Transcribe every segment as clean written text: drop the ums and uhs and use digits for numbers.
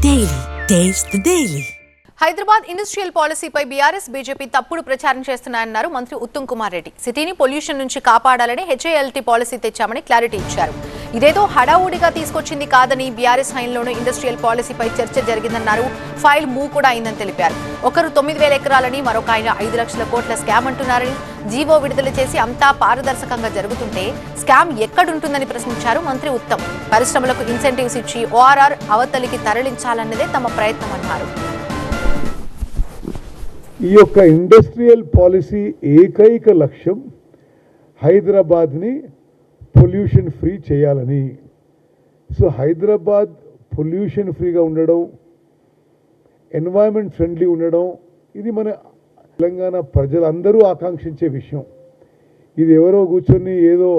Daily. Taste the Daily. Hyderabad industrial పాలసీపై BRS BJP తప్పుడు ప్రచారం చేస్తున్నాయన్నారు మంత్రి ఉత్తమ్ కుమార్ రెడ్డి. సిటీని పొల్యూషన్ నుంచి కాపాడాలని హెచ్ఏఎల్టీ పాలసీ తెచ్చామని క్లారిటీ ఇచ్చారు. ఇదేదో హడావుడిగా తీసుకొచ్చింది కాదని బీఆర్ఎస్ హయాంలోనూ ఇండస్ట్రియల్ పాలసీపై చర్చ జరిగిందన్నారు. ఫైల్ మూవ్ కూడా అయిందని తెలిపారు. ఒకరు 9,000 ఎకరాలని మరొక ఆయన 5 లక్షల కోట్ల స్కామ్ అంటున్నారని, జీవో విడుదల చేసి అంతా పారదర్శకంగా జరుగుతుంటే స్కామ్ ఎక్కడుంటుందని ప్రశ్నించారు మంత్రి ఉత్తమ్. పరిశ్రమలకు ఇన్సెంటివ్స్ ఇచ్చి ఓఆర్ఆర్ అవతలికి తరలించాలన్నదే తమ ప్రయత్నమన్నారు. ఈ యొక్క ఇండస్ట్రియల్ పాలసీ ఏకైక లక్ష్యం హైదరాబాద్ని పొల్యూషన్ ఫ్రీ చేయాలని. సో హైదరాబాద్ పొల్యూషన్ ఫ్రీగా ఉండడం, ఎన్వైరన్మెంట్ ఫ్రెండ్లీ ఉండడం, ఇది మన తెలంగాణ ప్రజలందరూ ఆకాంక్షించే విషయం. ఇది ఎవరో కూర్చొని ఏదో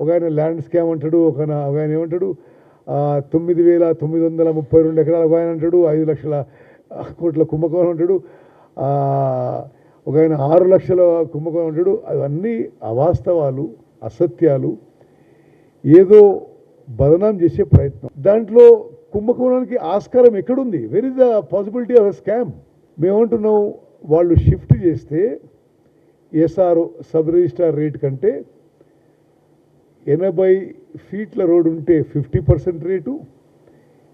ఒక ఆయన ల్యాండ్ స్కామ్ అంటాడు, ఒక ఆయన ఏమంటాడు 9,932 ఎకరాలు ఒక ఆయన అంటాడు, 5 లక్షల కోట్ల కుంభకోణం అంటాడు, ఒక ఆయన 6 లక్షల కుంభకోణం అంటాడు. అవన్నీ అవాస్తవాలు, అసత్యాలు, ఏదో బదనాం చేసే ప్రయత్నం. దాంట్లో కుంభకోణానికి ఆస్కారం ఎక్కడుంది? Where is the possibility of a scam? మేమంటున్నాం, వాళ్ళు షిఫ్ట్ చేస్తే ఎస్ఆర్ సబ్ రిజిస్ట్రార్ రేట్ కంటే 80 ఫీట్ల రోడ్ ఉంటే 50% రేటు,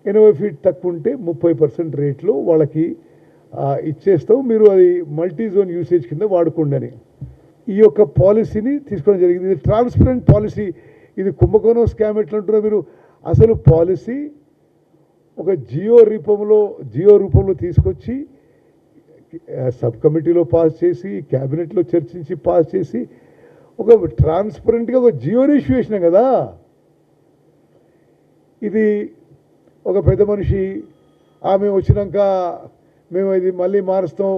80 ఫీట్ తక్కువ ఉంటే 30% రేట్లో వాళ్ళకి ఇచ్చేస్తాం, మీరు అది మల్టీ జోన్ యూసేజ్ కింద వాడుకోండి అని ఈ యొక్క పాలసీని తీసుకోవడం జరిగింది. ఇది ట్రాన్స్పరెంట్ పాలసీ. ఇది కుంభకోణం స్కామ్ ఎట్లా అంటున్నారు మీరు? అసలు పాలసీ ఒక జియో రూపంలో తీసుకొచ్చి సబ్ కమిటీలో పాస్ చేసి, క్యాబినెట్లో చర్చించి పాస్ చేసి, ఒక ట్రాన్స్పరెంట్గా ఒక జియోని ఇష్యూ చేసినాం కదా. ఇది ఒక పెద్ద మనిషి ఆమె వచ్చినాక మేము ఇది మళ్ళీ మారుస్తాం,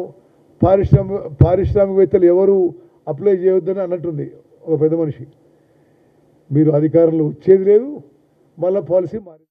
పారిశ్రామికవేత్తలు ఎవరు అప్లై చేయొద్దని అన్నట్టుంది ఒక పెద్ద మనిషి. మీరు అధికారంలో వచ్చేది లేదు, మళ్ళీ పాలసీ మారి